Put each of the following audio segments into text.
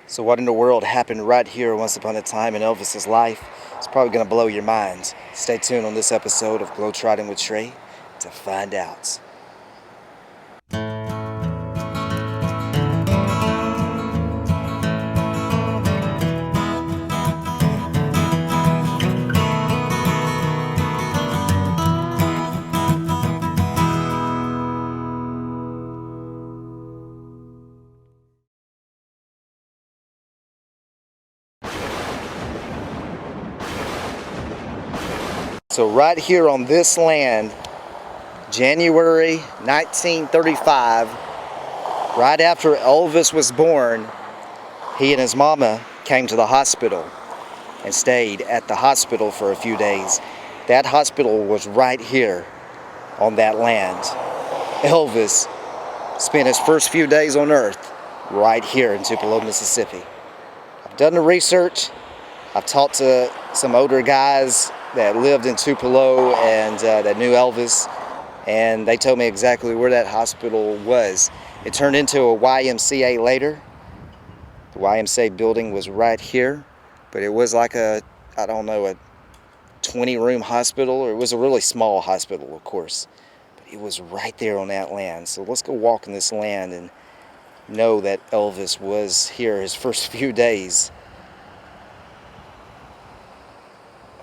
So what in the world happened right here once upon a time in Elvis's life? It's probably going to blow your minds. Stay tuned on this episode of Globetrotting with Trey to find out. So right here on this land, January 1935, right after Elvis was born, he and his mama came to the hospital and stayed at the hospital for a few days. That hospital was right here on that land. Elvis spent his first few days on earth right here in Tupelo, Mississippi. I've done the research. I've talked to some older guys that lived in Tupelo and that knew Elvis, and they told me exactly where that hospital was. It turned into a YMCA later. The YMCA building was right here, but it was like a 20-room hospital, or it was a really small hospital, of course. But it was right there on that land. So let's go walk in this land and know that Elvis was here his first few days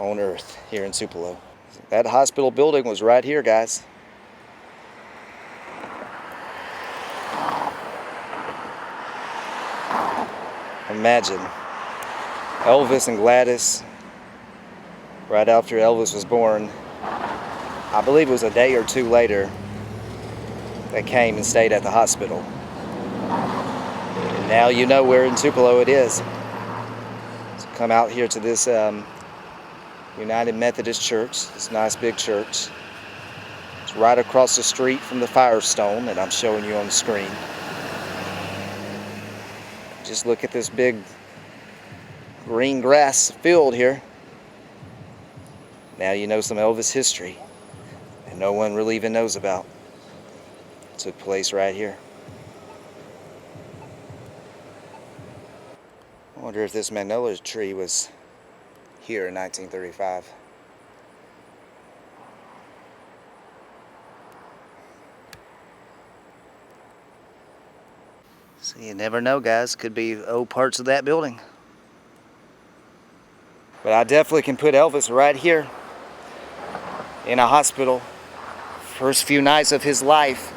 on earth here in Tupelo. That hospital building was right here, guys. Imagine Elvis and Gladys, right after Elvis was born, I believe it was a day or two later, they came and stayed at the hospital. And now you know where in Tupelo it is. So come out here to this United Methodist Church, this nice big church. It's right across the street from the Firestone that I'm showing you on the screen. Just look at this big green grass field here. Now you know some Elvis history that no one really even knows about. It took place right here. I wonder if this magnolia tree was here in 1935. So you never know, guys. Could be old parts of that building. But I definitely can put Elvis right here in a hospital. First few nights of his life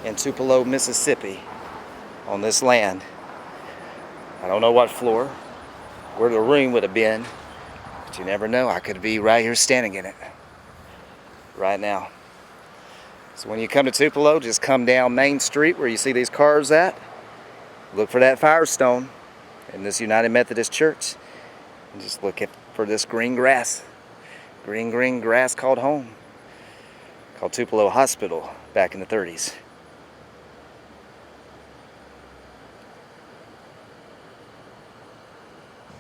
in Tupelo, Mississippi, on this land. I don't know what floor, where the room would have been, but you never know. I could be right here standing in it right now. So when you come to Tupelo, just come down Main Street where you see these cars at. Look for that Firestone in this United Methodist Church. And just look for this green grass. Green grass called home. Called Tupelo Hospital back in the 30s.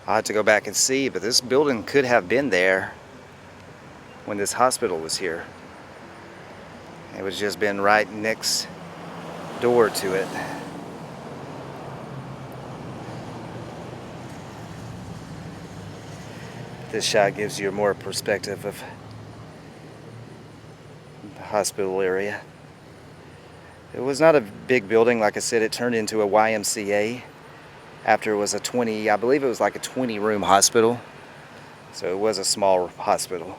I'll have to go back and see, but this building could have been there when this hospital was here. It was just been right next door to it. This shot gives you a more perspective of the hospital area. It was not a big building. Like I said, it turned into a YMCA after it was I believe it was like a 20-room hospital. So it was a small hospital.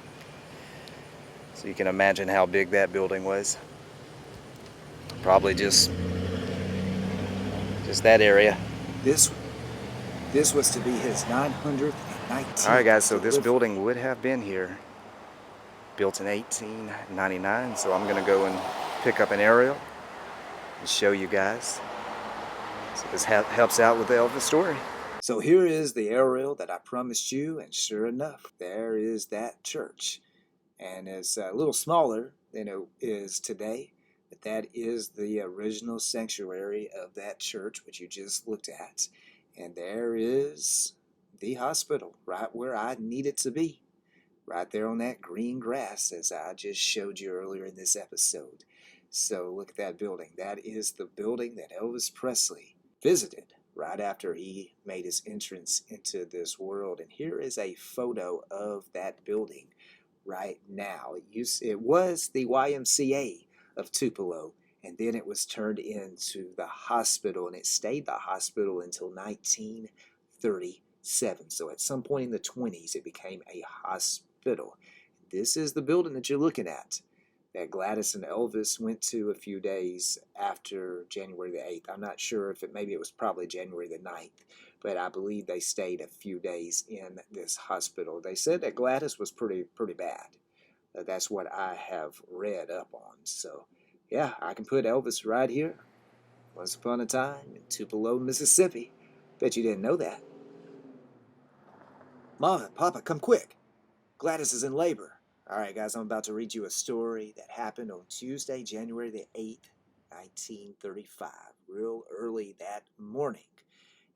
So you can imagine how big that building was. Probably just that area. This was to be his 919th. Alright guys, so this building would have been here, built in 1899, so I'm going to go and pick up an aerial and show you guys. So this helps out with the Elvis story. So here is the aerial that I promised you, and sure enough, there is that church. And it's a little smaller than it is today, but that is the original sanctuary of that church, which you just looked at. And there is the hospital right where I need it to be, right there on that green grass, as I just showed you earlier in this episode. So look at that building. That is the building that Elvis Presley visited right after he made his entrance into this world. And here is a photo of that building right now. It was the YMCA of Tupelo, and then it was turned into the hospital, and it stayed the hospital until 1937. So at some point in the 20s, it became a hospital. This is the building that you're looking at that Gladys and Elvis went to a few days after January the 8th. I'm not sure if maybe it was probably January the 9th, but I believe they stayed a few days in this hospital. They said that Gladys was pretty bad. That's what I have read up on. So, yeah, I can put Elvis right here. Once upon a time in Tupelo, Mississippi. Bet you didn't know that. Mama, Papa, come quick. Gladys is in labor. All right, guys, I'm about to read you a story that happened on Tuesday, January the 8th, 1935, real early that morning.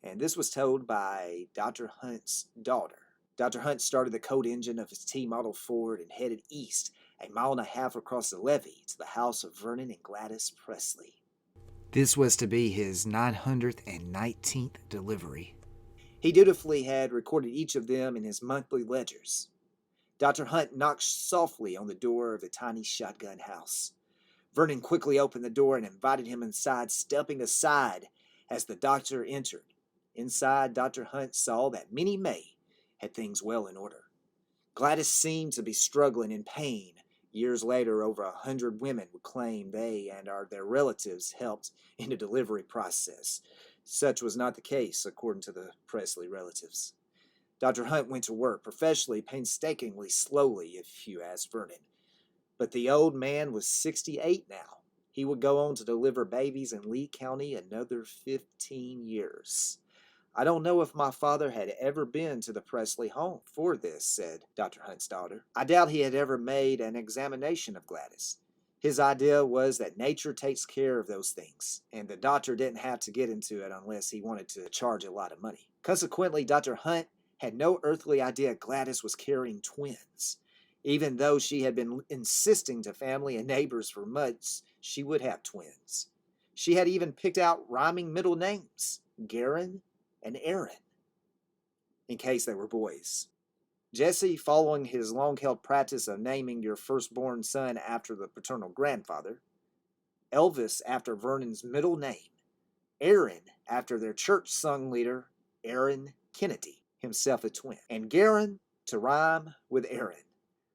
And this was told by Dr. Hunt's daughter. Dr. Hunt started the code engine of his T-model Ford and headed east, a mile and a half across the levee to the house of Vernon and Gladys Presley. This was to be his 919th delivery. He dutifully had recorded each of them in his monthly ledgers. Dr. Hunt knocked softly on the door of the tiny shotgun house. Vernon quickly opened the door and invited him inside, stepping aside as the doctor entered. Inside, Dr. Hunt saw that Minnie May had things well in order. Gladys seemed to be struggling in pain. Years later, over 100 women would claim they and their relatives helped in the delivery process. Such was not the case, according to the Presley relatives. Dr. Hunt went to work professionally, painstakingly, slowly, if you ask Vernon. But the old man was 68 now. He would go on to deliver babies in Lee County another 15 years. I don't know if my father had ever been to the Presley home for this, said Dr. Hunt's daughter. I doubt he had ever made an examination of Gladys. His idea was that nature takes care of those things, and the doctor didn't have to get into it unless he wanted to charge a lot of money. Consequently, Dr. Hunt had no earthly idea Gladys was carrying twins. Even though she had been insisting to family and neighbors for months she would have twins. She had even picked out rhyming middle names, Garen and Aaron, in case they were boys. Jesse, following his long-held practice of naming your firstborn son after the paternal grandfather, Elvis after Vernon's middle name, Aaron after their church sung leader, Aaron Kennedy, himself a twin, and Garen to rhyme with Aaron.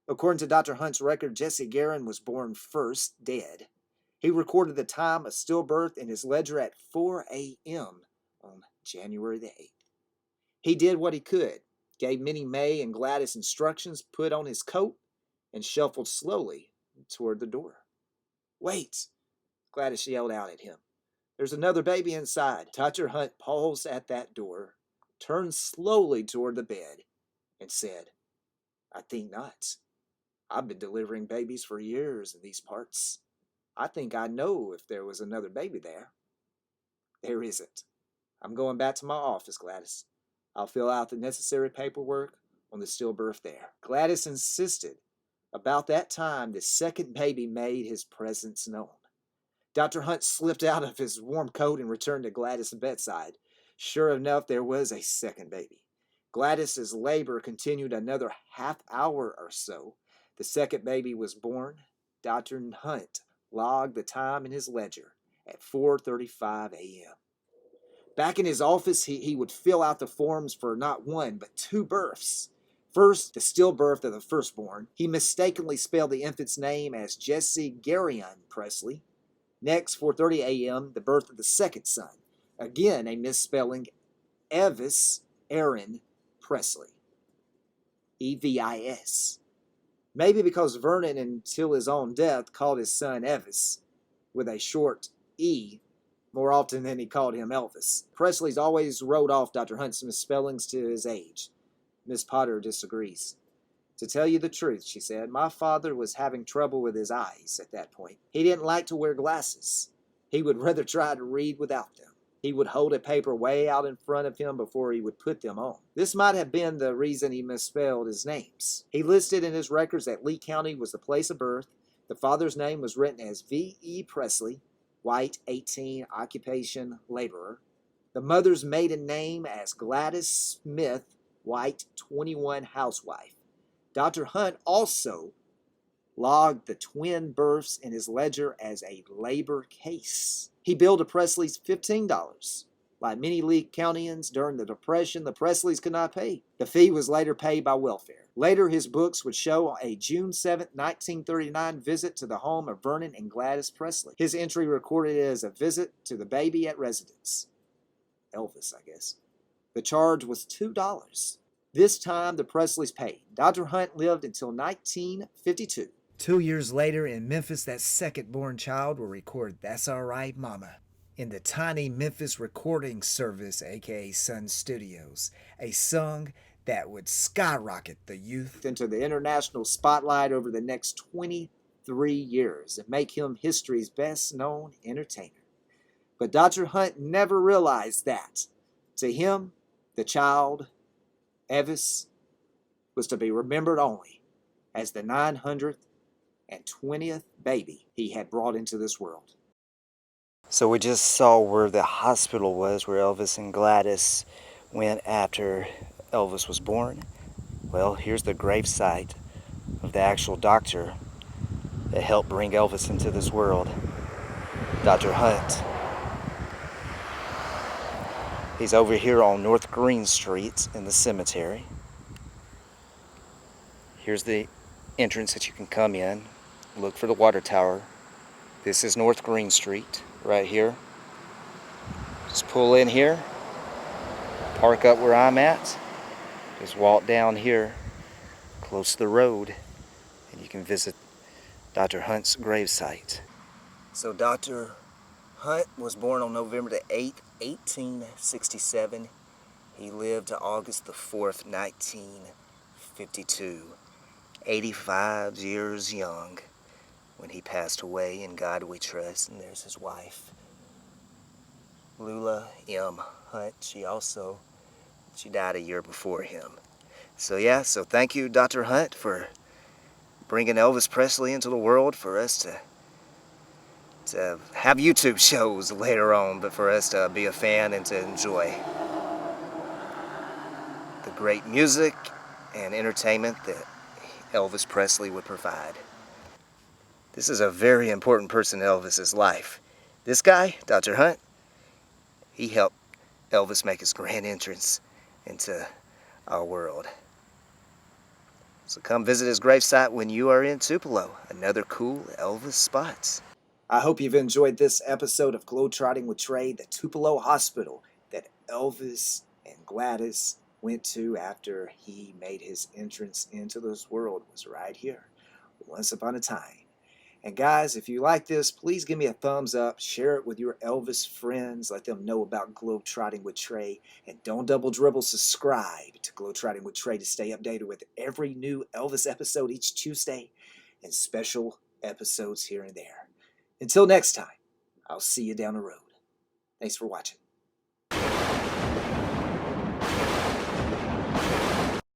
According to Dr. Hunt's record, Jesse Garen was born first, dead. He recorded the time of stillbirth in his ledger at 4 a.m. on January the 8th. He did what he could, gave Minnie May and Gladys instructions, put on his coat, and shuffled slowly toward the door. Wait, Gladys yelled out at him. There's another baby inside. Dr. Hunt paused at that door, turned slowly toward the bed, and said, I think not. I've been delivering babies for years in these parts. I think I know if there was another baby there. There isn't. I'm going back to my office, Gladys. I'll fill out the necessary paperwork on the stillbirth there. Gladys insisted. About that time, the second baby made his presence known. Dr. Hunt slipped out of his warm coat and returned to Gladys' bedside. Sure enough, there was a second baby. Gladys's labor continued another half hour or so. The second baby was born. Dr. Hunt logged the time in his ledger at 4:35 a.m. Back in his office, he would fill out the forms for not one, but two births. First, the stillbirth of the firstborn. He mistakenly spelled the infant's name as Jesse Garion Presley. Next, 4:30 a.m., the birth of the second son. Again, a misspelling, Elvis Aaron Presley. Evis. Maybe because Vernon, until his own death, called his son Elvis, with a short E, more often than he called him Elvis. Presley's always wrote off Dr. Hunt's misspellings to his age. Miss Potter disagrees. To tell you the truth, she said, my father was having trouble with his eyes at that point. He didn't like to wear glasses. He would rather try to read without them. He would hold a paper way out in front of him before he would put them on. This might have been the reason he misspelled his names. He listed in his records that Lee County was the place of birth. The father's name was written as V.E. Presley, white, 18, occupation, laborer. The mother's maiden name as Gladys Smith White, 21, housewife. Dr. Hunt also logged the twin births in his ledger as a labor case. He billed the Presleys $15. Like many Lee Countyans during the Depression, the Presleys could not pay. The fee was later paid by welfare. Later, his books would show a June 7, 1939 visit to the home of Vernon and Gladys Presley. His entry recorded it as a visit to the baby at residence. Elvis, I guess. The charge was $2. This time, the Presleys paid. Dr. Hunt lived until 1952. 2 years later in Memphis, that second-born child will record That's All Right, Mama in the tiny Memphis recording service, aka Sun Studios, a song that would skyrocket the youth into the international spotlight over the next 23 years and make him history's best-known entertainer. But Dr. Hunt never realized that. To him, the child, Elvis, was to be remembered only as the 900th and 20th baby he had brought into this world. So we just saw where the hospital was, where Elvis and Gladys went after Elvis was born. Well, here's the gravesite of the actual doctor that helped bring Elvis into this world, Dr. Hunt. He's over here on North Green Street in the cemetery. Here's the entrance that you can come in. Look for the water tower. This is North Green Street right here. Just pull in here, park up where I'm at, just walk down here close to the road and you can visit Dr. Hunt's gravesite. So Dr. Hunt was born on November the 8th, 1867. He lived to August the 4th, 1952. 85 years young when he passed away. In God we trust. And there's his wife, Lula M. Hunt. She died a year before him. So yeah, so thank you, Dr. Hunt, for bringing Elvis Presley into the world for us to have YouTube shows later on, but for us to be a fan and to enjoy the great music and entertainment that Elvis Presley would provide. This is a very important person in Elvis's life. This guy, Dr. Hunt, he helped Elvis make his grand entrance into our world. So come visit his gravesite when you are in Tupelo. Another cool Elvis spot. I hope you've enjoyed this episode of Globetrotting with Trey. The Tupelo Hospital that Elvis and Gladys went to after he made his entrance into this world was right here, once upon a time. And guys, if you like this, please give me a thumbs up, share it with your Elvis friends, let them know about Globetrotting with Trey, and don't double dribble, subscribe to Globetrotting with Trey to stay updated with every new Elvis episode each Tuesday and special episodes here and there. Until next time, I'll see you down the road. Thanks for watching.